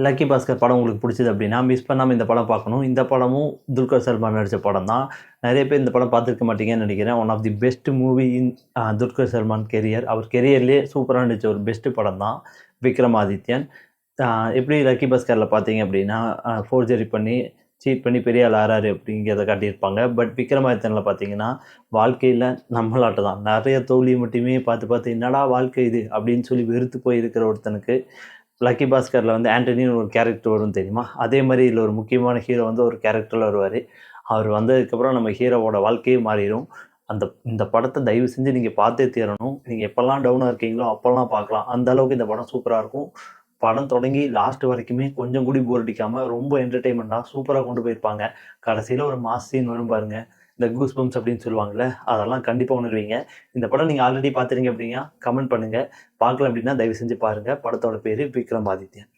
Lucky Bhaskar படம் உங்களுக்கு பிடிச்சது அப்படின்னா மிஸ் பண்ணாமல் இந்த படம் பார்க்கணும். இந்த படமும் துல்கர் சல்மான் நடித்த படம் தான். நிறைய பேர் இந்த படம் பார்த்துருக்க மாட்டீங்கன்னு நினைக்கிறேன். One of the best movie in Dulquer Salmaan career. அவர் கெரியர்லேயே சூப்பராக நடித்த ஒரு பெஸ்ட் படம் தான் விக்ரமாதித்யன். எப்படி லக்கி பாஸ்கரில் பார்த்தீங்க அப்படின்னா ஃபோர்ஜரி பண்ணி சீட் பண்ணி பெரிய ஆள் ஆறாரு அப்படிங்கிறத காட்டியிருப்பாங்க. பட் விக்ரமாதித்யனில் பார்த்தீங்கன்னா வாழ்க்கையில் நம்மளாட்ட தான் நிறைய தோல்வி மட்டுமே பார்த்து பார்த்து என்னடா வாழ்க்கை இது அப்படின்னு சொல்லி வெறுத்து போய் இருக்கிற ஒருத்தனுக்கு லக்கி பாஸ்கரில் வந்து ஆண்டனின்னு ஒரு கேரக்டர் வரும் தெரியுமா? அதே மாதிரி இதில் ஒரு முக்கியமான ஹீரோ வந்து ஒரு கேரக்டரில் வருவார். அவர் வந்ததுக்கப்புறம் நம்ம ஹீரோவோட வாழ்க்கையே மாறிடும். இந்த படத்தை தயவு செஞ்சு நீங்கள் பார்த்தே தீரணும். நீங்கள் எப்போல்லாம் டவுனாக இருக்கீங்களோ அப்போல்லாம் பார்க்கலாம். அந்த அளவுக்கு இந்த படம் சூப்பராக இருக்கும். படம் தொடங்கி லாஸ்ட் வரைக்குமே கொஞ்சம் கூட போர் அடிக்காமல் ரொம்ப என்டர்டெயின்மெண்ட்டாக சூப்பராக கொண்டு போயிருப்பாங்க. கடைசியில் ஒரு மாஸ் சீன் வரும் பாருங்க, இந்த கூஸ் பம்ப்ஸ் அப்படின்னு சொல்லுவாங்கள்ல, அதெல்லாம் கண்டிப்பாக உணர்வீங்க. இந்த படம் நீங்கள் ஆல்ரெடி பார்த்துறீங்க அப்படின்னா கமெண்ட் பண்ணுங்கள். பார்க்கல அப்படின்னா தயவு செஞ்சு பாருங்கள். படத்தோட பேர் விக்ரமாதித்யன்.